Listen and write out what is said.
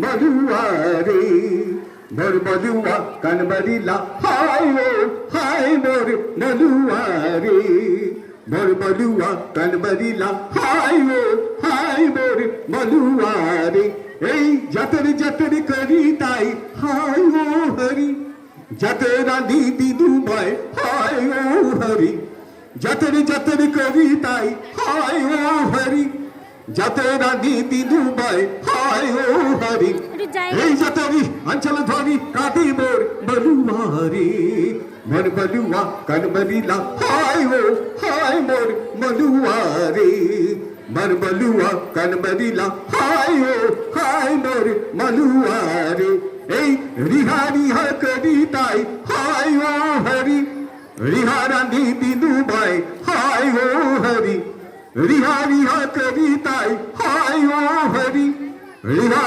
मलुआ रे मोर मलुआ कनबरिला हाय मोर मलुआ रे मोर मलुआ कनबरिला हाय मोर मलुआ रे এই যতর যতর করি তাই হায় ও হরি যতর রাঁধি দুবাই হায় ও হরি যতর যতর করি তাই হায় ও হরি যতর রাঁধি দুবাই হায় ও হরি এই যতরি অঞ্চল ধরি কাটি মোর মলুয়া রে মোর মলুয়া কনবরিলা হায় মোর মলুয়া রে मोर मलुआ कनबरिला हाय मोर मलुआ रे এই রিহা রিহা করি তাই হায় ও হরি রিহা রাঁধি দুবাই হায় ও হরি রিহা রিহা করি তাই হায় ও হরি রিহা